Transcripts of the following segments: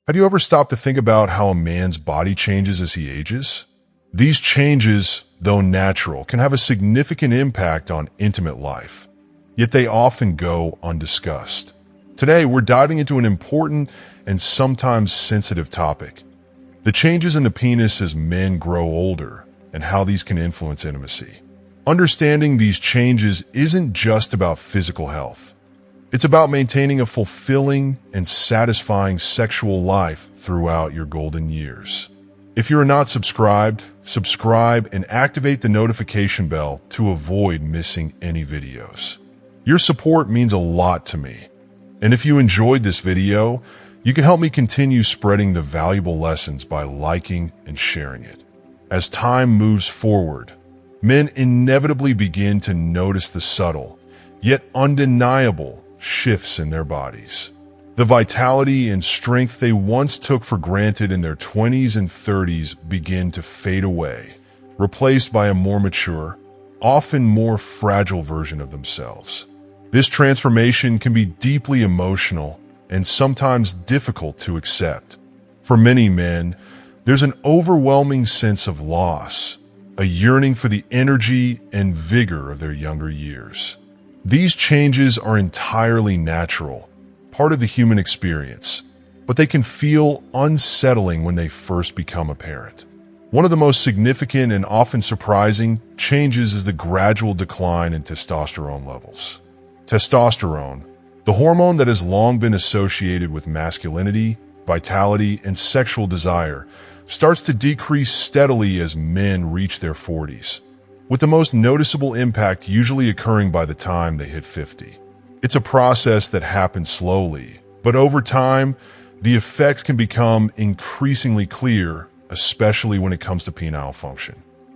Have you ever stopped to think about how a man's body changes as he ages? These changes, though natural, can have a significant impact on intimate life, yet they often go undiscussed. Today, we're diving into an important and sometimes sensitive topic: the changes in the penis as men grow older and how these can influence intimacy. Understanding these changes isn't just about physical health. It's about maintaining a fulfilling and satisfying sexual life throughout your golden years. If you're not subscribed, subscribe and activate the notification bell to avoid missing any videos. Your support means a lot to me. And if you enjoyed this video, you can help me continue spreading the valuable lessons by liking and sharing it. As time moves forward, men inevitably begin to notice the subtle, yet undeniable shifts in their bodies. The vitality and strength they once took for granted in their 20s and 30s begin to fade away, replaced by a more mature, often more fragile version of themselves. This transformation can be deeply emotional and sometimes difficult to accept. For many men, there's an overwhelming sense of loss, a yearning for the energy and vigor of their younger years. These changes are entirely natural, part of the human experience, but they can feel unsettling when they first become apparent. One of the most significant and often surprising changes is the gradual decline in testosterone levels. Testosterone, the hormone that has long been associated with masculinity, vitality, and sexual desire, starts to decrease steadily as men reach their 40s, with the most noticeable impact usually occurring by the time they hit 50. It's a process that happens slowly, but over time, the effects can become increasingly clear, especially when it comes to penile function.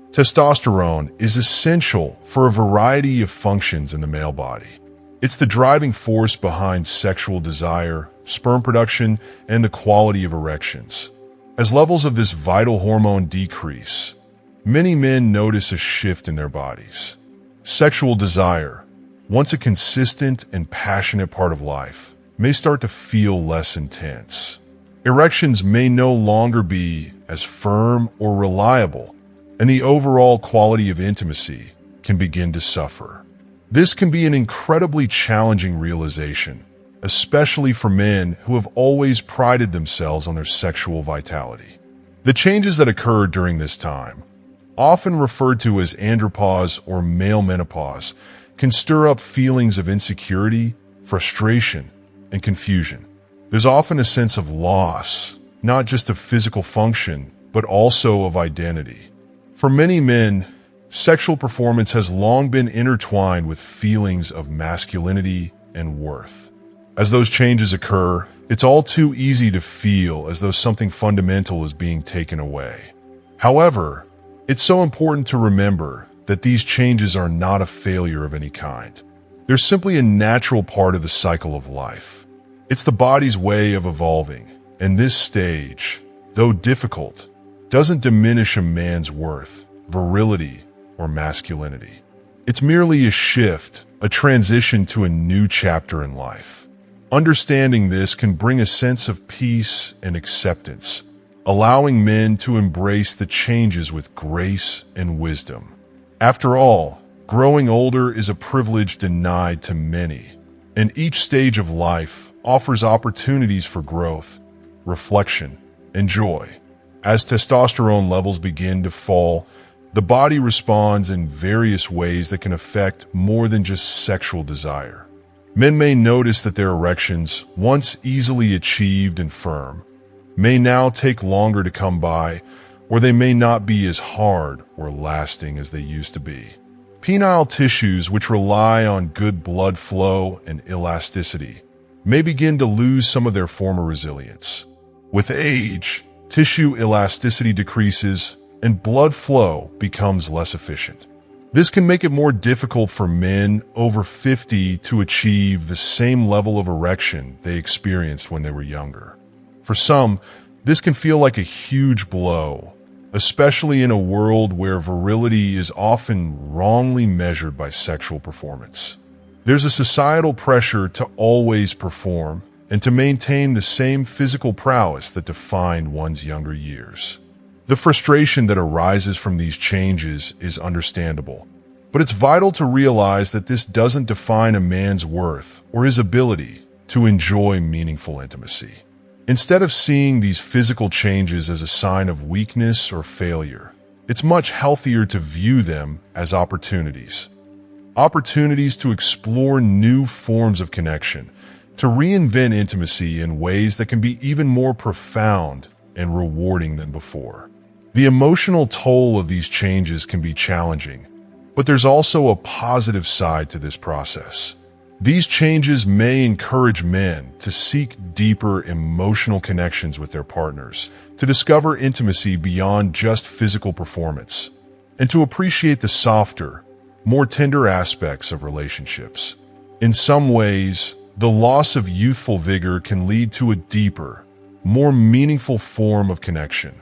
Testosterone is essential for a variety of functions in the male body. It's the driving force behind sexual desire, sperm production, and the quality of erections. As levels of this vital hormone decrease, many men notice a shift in their bodies. Sexual desire, once a consistent and passionate part of life, may start to feel less intense. Erections may no longer be as firm or reliable, and the overall quality of intimacy can begin to suffer. This can be an incredibly challenging realization, especially for men who have always prided themselves on their sexual vitality. The changes that occur during this time, often referred to as andropause or male menopause, can stir up feelings of insecurity, frustration, and confusion. There's often a sense of loss, not just of physical function, but also of identity. For many men, sexual performance has long been intertwined with feelings of masculinity and worth. As those changes occur, it's all too easy to feel as though something fundamental is being taken away. However, it's so important to remember that these changes are not a failure of any kind. They're simply a natural part of the cycle of life. It's the body's way of evolving, and this stage, though difficult, doesn't diminish a man's worth, virility, or masculinity. It's merely a shift, a transition to a new chapter in life. Understanding this can bring a sense of peace and acceptance, allowing men to embrace the changes with grace and wisdom. After all, growing older is a privilege denied to many, and each stage of life offers opportunities for growth, reflection, and joy. As testosterone levels begin to fall, the body responds in various ways that can affect more than just sexual desire. Men may notice that their erections, once easily achieved and firm, may now take longer to come by, or they may not be as hard or lasting as they used to be. Penile tissues, which rely on good blood flow and elasticity, may begin to lose some of their former resilience. With age, tissue elasticity decreases and blood flow becomes less efficient. This can make it more difficult for men over 50 to achieve the same level of erection they experienced when they were younger. For some, this can feel like a huge blow, especially in a world where virility is often wrongly measured by sexual performance. There's a societal pressure to always perform, and to maintain the same physical prowess that defined one's younger years. The frustration that arises from these changes is understandable, but it's vital to realize that this doesn't define a man's worth or his ability to enjoy meaningful intimacy. Instead of seeing these physical changes as a sign of weakness or failure, it's much healthier to view them as opportunities. Opportunities to explore new forms of connection, to reinvent intimacy in ways that can be even more profound and rewarding than before. The emotional toll of these changes can be challenging, but there's also a positive side to this process. These changes may encourage men to seek deeper emotional connections with their partners, to discover intimacy beyond just physical performance, and to appreciate the softer, more tender aspects of relationships. In some ways, the loss of youthful vigor can lead to a deeper, more meaningful form of connection,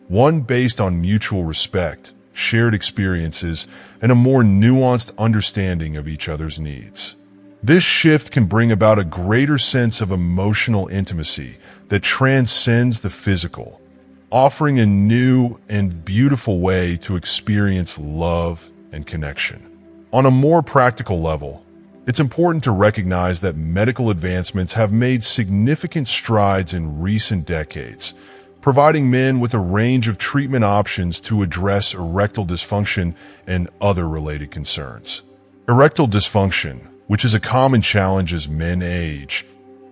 one based on mutual respect, shared experiences, and a more nuanced understanding of each other's needs. This shift can bring about a greater sense of emotional intimacy that transcends the physical, offering a new and beautiful way to experience love and connection. On a more practical level, it's important to recognize that medical advancements have made significant strides in recent decades, providing men with a range of treatment options to address erectile dysfunction and other related concerns. Erectile dysfunction, which is a common challenge as men age,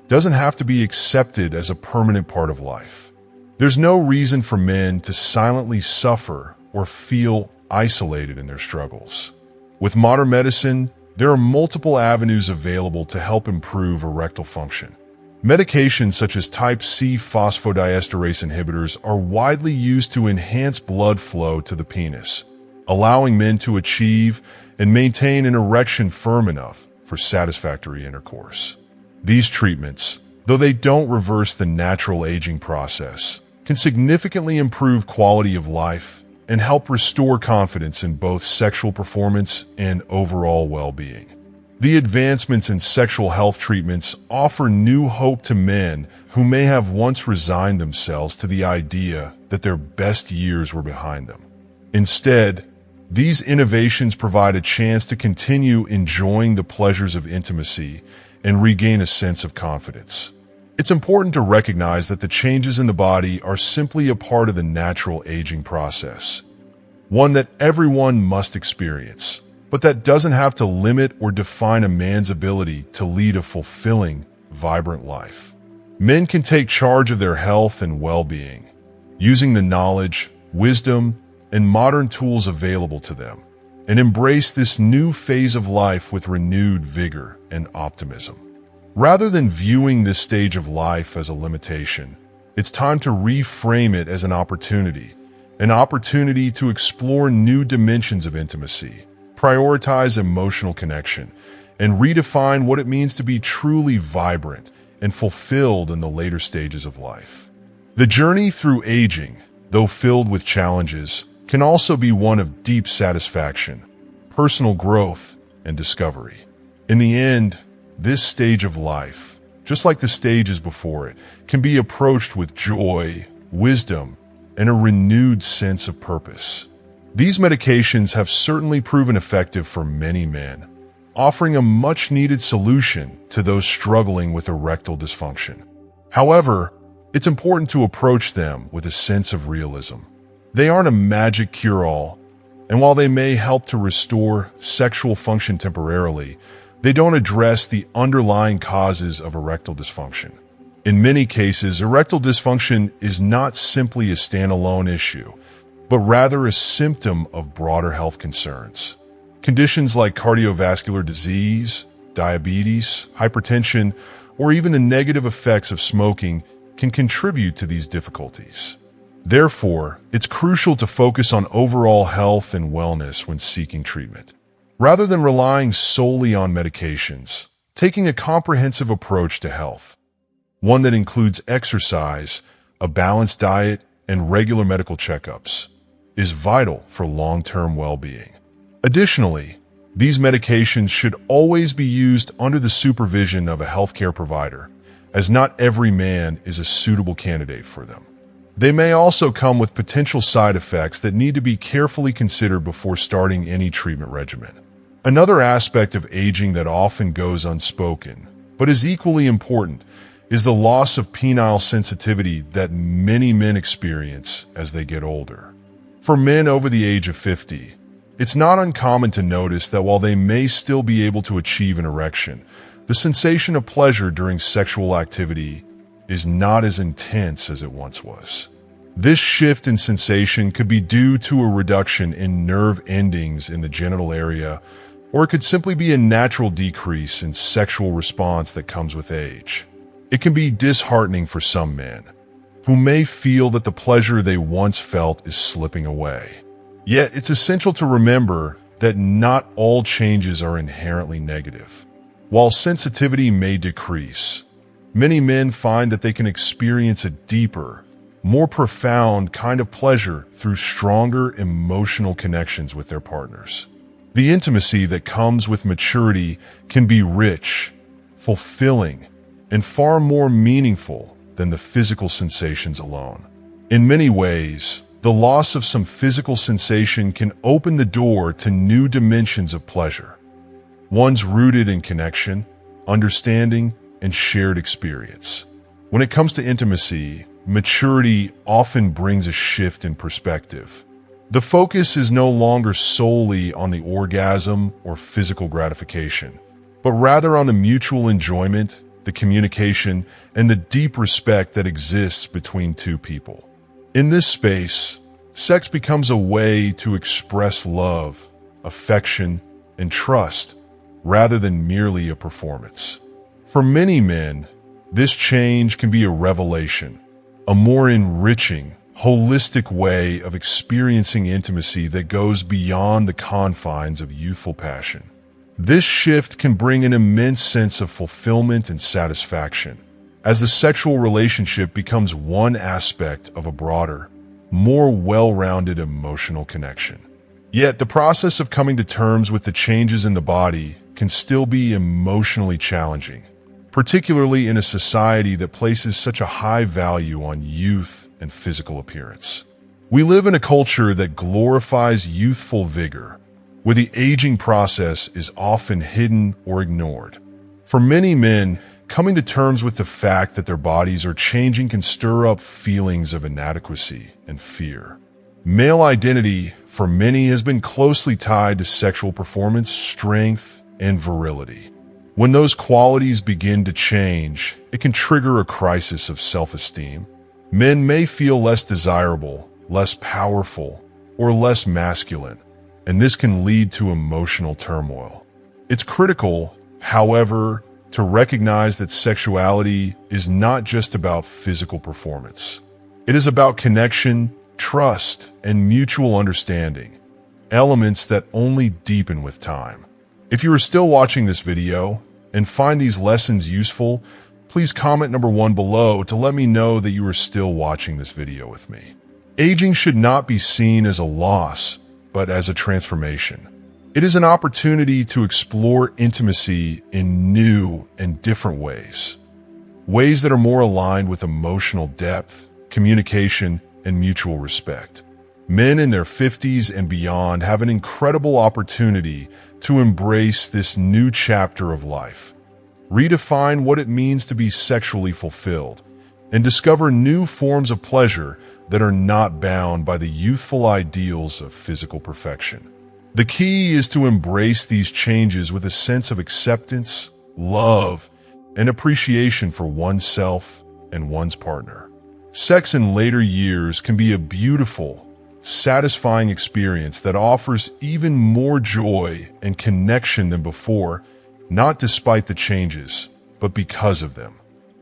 doesn't have to be accepted as a permanent part of life. There's no reason for men to silently suffer or feel isolated in their struggles. With modern medicine, there are multiple avenues available to help improve erectile function. Medications such as type C phosphodiesterase inhibitors are widely used to enhance blood flow to the penis, allowing men to achieve and maintain an erection firm enough for satisfactory intercourse. These treatments, though they don't reverse the natural aging process, can significantly improve quality of life and help restore confidence in both sexual performance and overall well-being. The advancements in sexual health treatments offer new hope to men who may have once resigned themselves to the idea that their best years were behind them. Instead, these innovations provide a chance to continue enjoying the pleasures of intimacy and regain a sense of confidence. It's important to recognize that the changes in the body are simply a part of the natural aging process, one that everyone must experience, but that doesn't have to limit or define a man's ability to lead a fulfilling, vibrant life. Men can take charge of their health and well-being, using the knowledge, wisdom, and modern tools available to them, and embrace this new phase of life with renewed vigor and optimism. Rather than viewing this stage of life as a limitation, it's time to reframe it as an opportunity to explore new dimensions of intimacy, prioritize emotional connection, and redefine what it means to be truly vibrant and fulfilled in the later stages of life. The journey through aging, though filled with challenges, can also be one of deep satisfaction, personal growth, and discovery. In the end, this stage of life, just like the stages before it, can be approached with joy, wisdom, and a renewed sense of purpose. These medications have certainly proven effective for many men, offering a much-needed solution to those struggling with erectile dysfunction. However, it's important to approach them with a sense of realism. They aren't a magic cure-all, and while they may help to restore sexual function temporarily, they don't address the underlying causes of erectile dysfunction. In many cases, erectile dysfunction is not simply a standalone issue, but rather a symptom of broader health concerns. Conditions like cardiovascular disease, diabetes, hypertension, or even the negative effects of smoking can contribute to these difficulties. Therefore, it's crucial to focus on overall health and wellness when seeking treatment. Rather than relying solely on medications, taking a comprehensive approach to health, one that includes exercise, a balanced diet, and regular medical checkups, is vital for long-term well-being. Additionally, these medications should always be used under the supervision of a healthcare provider, as not every man is a suitable candidate for them. They may also come with potential side effects that need to be carefully considered before starting any treatment regimen. Another aspect of aging that often goes unspoken, but is equally important, is the loss of penile sensitivity that many men experience as they get older. For men over the age of 50, it's not uncommon to notice that while they may still be able to achieve an erection, the sensation of pleasure during sexual activity is not as intense as it once was. This shift in sensation could be due to a reduction in nerve endings in the genital area, or it could simply be a natural decrease in sexual response that comes with age. It can be disheartening for some men, who may feel that the pleasure they once felt is slipping away. Yet it's essential to remember that not all changes are inherently negative. While sensitivity may decrease, many men find that they can experience a deeper, more profound kind of pleasure through stronger emotional connections with their partners. The intimacy that comes with maturity can be rich, fulfilling, and far more meaningful than the physical sensations alone. In many ways, the loss of some physical sensation can open the door to new dimensions of pleasure, ones rooted in connection, understanding, and shared experience. When it comes to intimacy, maturity often brings a shift in perspective. The focus is no longer solely on the orgasm or physical gratification, but rather on the mutual enjoyment, the communication, and the deep respect that exists between two people. In this space, sex becomes a way to express love, affection, and trust, rather than merely a performance. For many men, this change can be a revelation, a more enriching, holistic way of experiencing intimacy that goes beyond the confines of youthful passion. This shift can bring an immense sense of fulfillment and satisfaction, as the sexual relationship becomes one aspect of a broader, more well-rounded emotional connection. Yet the process of coming to terms with the changes in the body can still be emotionally challenging, particularly in a society that places such a high value on youth and physical appearance. We live in a culture that glorifies youthful vigor, where the aging process is often hidden or ignored. For many men, coming to terms with the fact that their bodies are changing can stir up feelings of inadequacy and fear. Male identity, for many, has been closely tied to sexual performance, strength, and virility. When those qualities begin to change, it can trigger a crisis of self-esteem. Men may feel less desirable, less powerful, or less masculine, and this can lead to emotional turmoil. It's critical, however, to recognize that sexuality is not just about physical performance. It is about connection, trust, and mutual understanding, elements that only deepen with time. If you are still watching this video and find these lessons useful, please comment number 1 below to let me know that you are still watching this video with me. Aging should not be seen as a loss, but as a transformation. It is an opportunity to explore intimacy in new and different ways that are more aligned with emotional depth, communication, and mutual respect. Men in their 50s and beyond have an incredible opportunity to embrace this new chapter of life, redefine what it means to be sexually fulfilled, and discover new forms of pleasure that are not bound by the youthful ideals of physical perfection. The key is to embrace these changes with a sense of acceptance, love, and appreciation for oneself and one's partner. Sex in later years can be a beautiful, satisfying experience that offers even more joy and connection than before, not despite the changes, but because of them.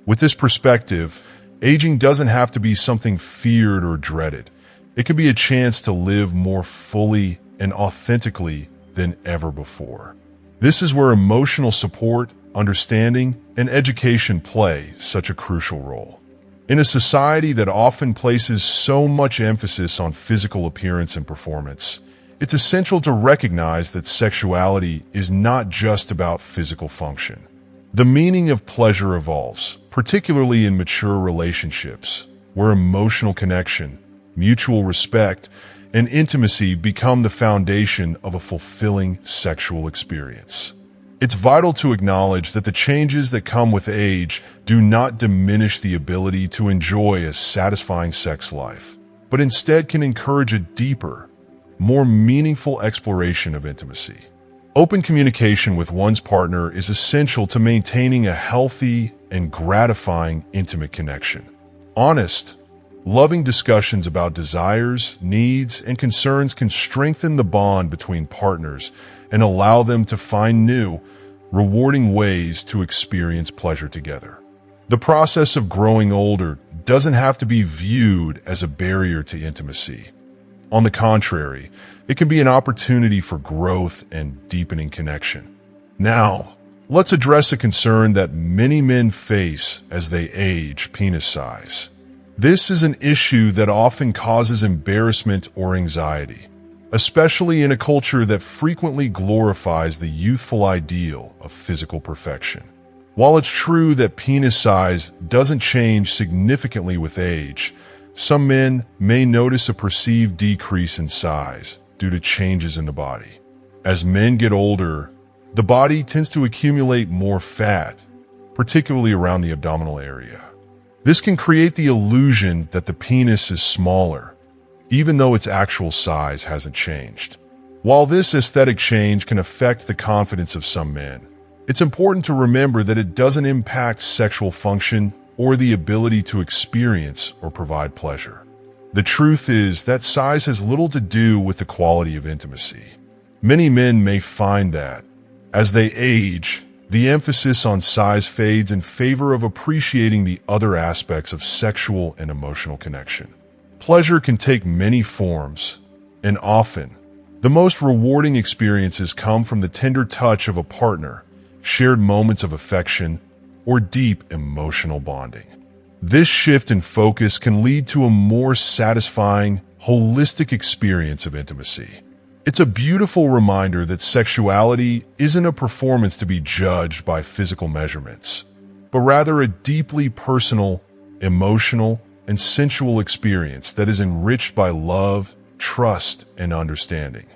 With this perspective, aging doesn't have to be something feared or dreaded. It can be a chance to live more fully and authentically than ever before. This is where emotional support, understanding, and education play such a crucial role. In a society that often places so much emphasis on physical appearance and performance, it's essential to recognize that sexuality is not just about physical function. The meaning of pleasure evolves, particularly in mature relationships, where emotional connection, mutual respect, and intimacy become the foundation of a fulfilling sexual experience. It's vital to acknowledge that the changes that come with age do not diminish the ability to enjoy a satisfying sex life, but instead can encourage a deeper, more meaningful exploration of intimacy. Open communication with one's partner is essential to maintaining a healthy and gratifying intimate connection. Honest, loving discussions about desires, needs, and concerns can strengthen the bond between partners and allow them to find new, rewarding ways to experience pleasure together. The process of growing older doesn't have to be viewed as a barrier to intimacy. On the contrary, it can be an opportunity for growth and deepening connection. Now, let's address a concern that many men face as they age: penis size. This is an issue that often causes embarrassment or anxiety, especially in a culture that frequently glorifies the youthful ideal of physical perfection. While it's true that penis size doesn't change significantly with age, some men may notice a perceived decrease in size due to changes in the body. As men get older, the body tends to accumulate more fat, particularly around the abdominal area. This can create the illusion that the penis is smaller, even though its actual size hasn't changed. While this aesthetic change can affect the confidence of some men, it's important to remember that it doesn't impact sexual function or the ability to experience or provide pleasure. The truth is that size has little to do with the quality of intimacy. Many men may find that, as they age, the emphasis on size fades in favor of appreciating the other aspects of sexual and emotional connection. Pleasure can take many forms, and often, the most rewarding experiences come from the tender touch of a partner, shared moments of affection, or deep emotional bonding. This shift in focus can lead to a more satisfying, holistic experience of intimacy. It's a beautiful reminder that sexuality isn't a performance to be judged by physical measurements, but rather a deeply personal, emotional, and sensual experience that is enriched by love, trust, and understanding.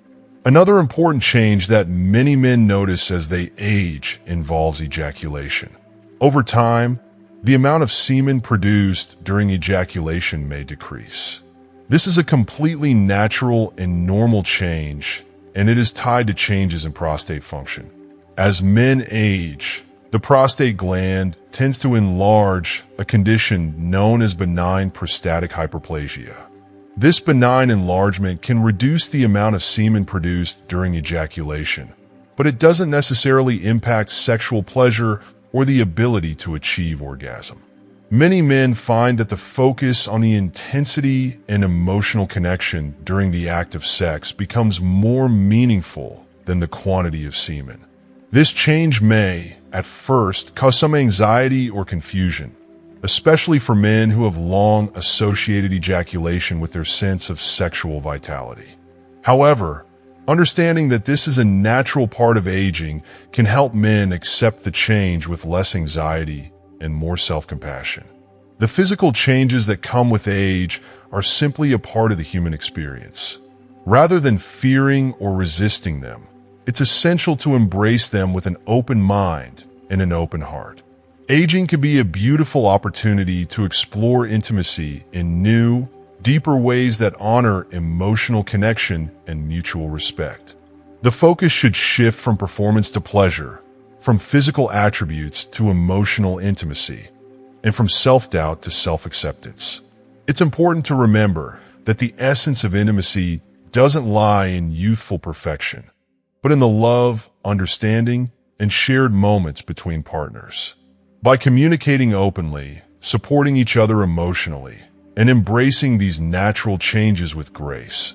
Another important change that many men notice as they age involves ejaculation. Over time, the amount of semen produced during ejaculation may decrease. This is a completely natural and normal change, and it is tied to changes in prostate function. As men age, the prostate gland tends to enlarge, a condition known as benign prostatic hyperplasia. This benign enlargement can reduce the amount of semen produced during ejaculation, but it doesn't necessarily impact sexual pleasure or the ability to achieve orgasm. Many men find that the focus on the intensity and emotional connection during the act of sex becomes more meaningful than the quantity of semen. This change may, at first, cause some anxiety or confusion, especially for men who have long associated ejaculation with their sense of sexual vitality. However, understanding that this is a natural part of aging can help men accept the change with less anxiety and more self-compassion. The physical changes that come with age are simply a part of the human experience. Rather than fearing or resisting them, it's essential to embrace them with an open mind and an open heart. Aging can be a beautiful opportunity to explore intimacy in new, deeper ways that honor emotional connection and mutual respect. The focus should shift from performance to pleasure, from physical attributes to emotional intimacy, and from self-doubt to self-acceptance. It's important to remember that the essence of intimacy doesn't lie in youthful perfection, but in the love, understanding, and shared moments between partners. By communicating openly, supporting each other emotionally, and embracing these natural changes with grace,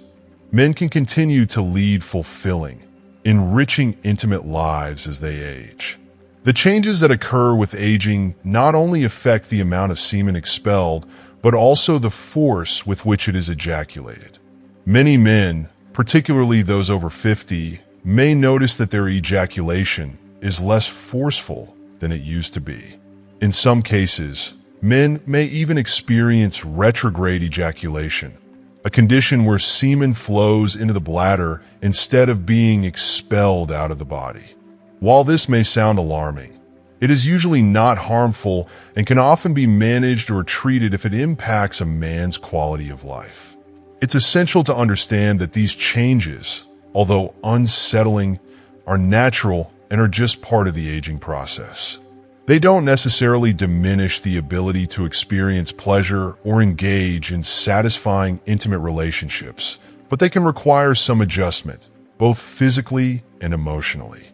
men can continue to lead fulfilling, enriching intimate lives as they age. The changes that occur with aging not only affect the amount of semen expelled, but also the force with which it is ejaculated. Many men, particularly those over 50, may notice that their ejaculation is less forceful than it used to be. In some cases, men may even experience retrograde ejaculation, a condition where semen flows into the bladder instead of being expelled out of the body. While this may sound alarming, it is usually not harmful and can often be managed or treated if it impacts a man's quality of life. It's essential to understand that these changes, although unsettling, are natural and are just part of the aging process. They don't necessarily diminish the ability to experience pleasure or engage in satisfying intimate relationships, but they can require some adjustment, both physically and emotionally.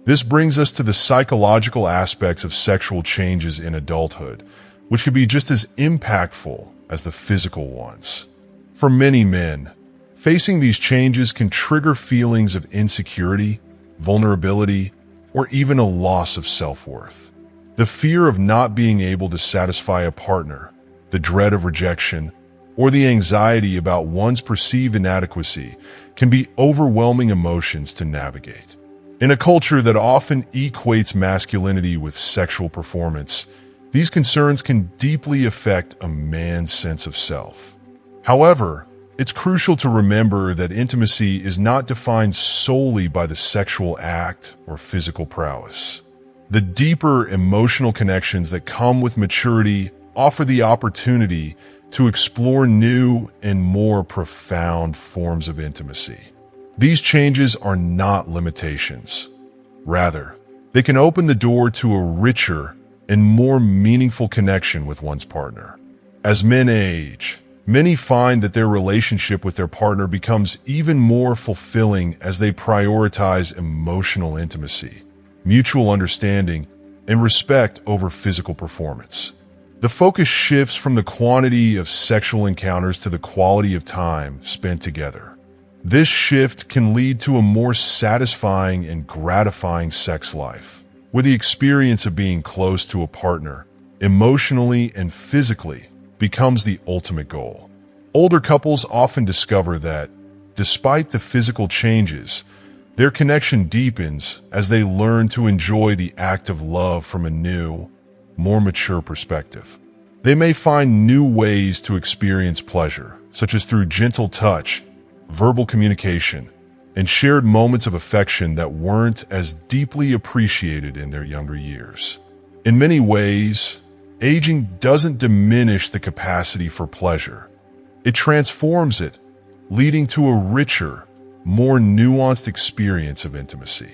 This brings us to the psychological aspects of sexual changes in adulthood, which can be just as impactful as the physical ones. For many men, facing these changes can trigger feelings of insecurity, vulnerability, or even a loss of self-worth. The fear of not being able to satisfy a partner, the dread of rejection, or the anxiety about one's perceived inadequacy can be overwhelming emotions to navigate. In a culture that often equates masculinity with sexual performance, these concerns can deeply affect a man's sense of self. However, it's crucial to remember that intimacy is not defined solely by the sexual act or physical prowess. The deeper emotional connections that come with maturity offer the opportunity to explore new and more profound forms of intimacy. These changes are not limitations. Rather, they can open the door to a richer and more meaningful connection with one's partner. As men age, many find that their relationship with their partner becomes even more fulfilling as they prioritize emotional intimacy, mutual understanding, and respect over physical performance. The focus shifts from the quantity of sexual encounters to the quality of time spent together. This shift can lead to a more satisfying and gratifying sex life, where the experience of being close to a partner, emotionally and physically, becomes the ultimate goal. Older couples often discover that, despite the physical changes, their connection deepens as they learn to enjoy the act of love from a new, more mature perspective. They may find new ways to experience pleasure, such as through gentle touch, verbal communication, and shared moments of affection that weren't as deeply appreciated in their younger years. In many ways, aging doesn't diminish the capacity for pleasure. It transforms it, leading to a richer, more nuanced experience of intimacy.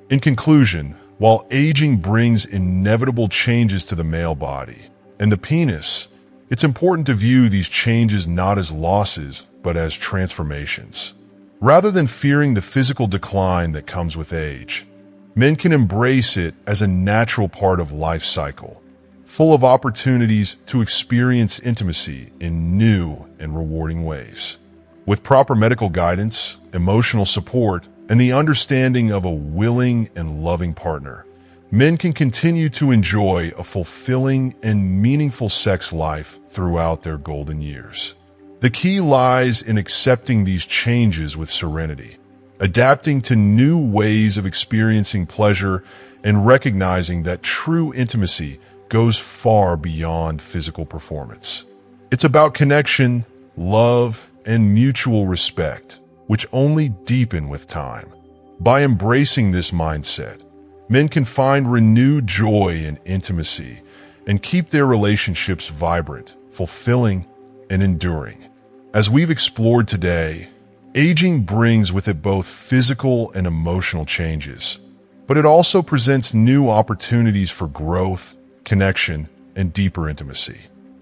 In conclusion, while aging brings inevitable changes to the male body and the penis, it's important to view these changes not as losses, but as transformations. Rather than fearing the physical decline that comes with age, men can embrace it as a natural part of life cycle, full of opportunities to experience intimacy in new and rewarding ways. With proper medical guidance, emotional support, and the understanding of a willing and loving partner, men can continue to enjoy a fulfilling and meaningful sex life throughout their golden years. The key lies in accepting these changes with serenity, adapting to new ways of experiencing pleasure, and recognizing that true intimacy goes far beyond physical performance. It's about connection, love, and mutual respect, which only deepen with time. By embracing this mindset, men can find renewed joy in intimacy and keep their relationships vibrant, fulfilling, and enduring. As we've explored today, aging brings with it both physical and emotional changes, but it also presents new opportunities for growth, connection, and deeper intimacy.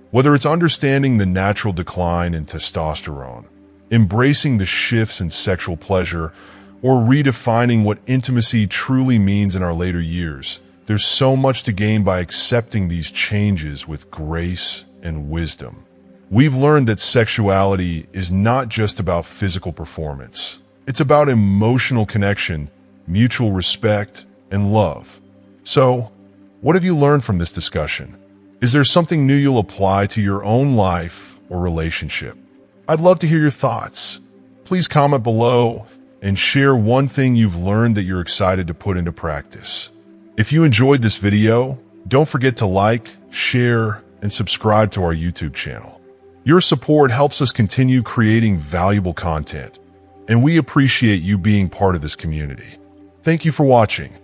Whether it's understanding the natural decline in testosterone, embracing the shifts in sexual pleasure, or redefining what intimacy truly means in our later years, there's so much to gain by accepting these changes with grace and wisdom. We've learned that sexuality is not just about physical performance. It's about emotional connection, mutual respect, and love. So, what have you learned from this discussion? Is there something new you'll apply to your own life or relationship? I'd love to hear your thoughts. Please comment below and share one thing you've learned that you're excited to put into practice. If you enjoyed this video, don't forget to like, share, and subscribe to our YouTube channel. Your support helps us continue creating valuable content, and we appreciate you being part of this community. Thank you for watching.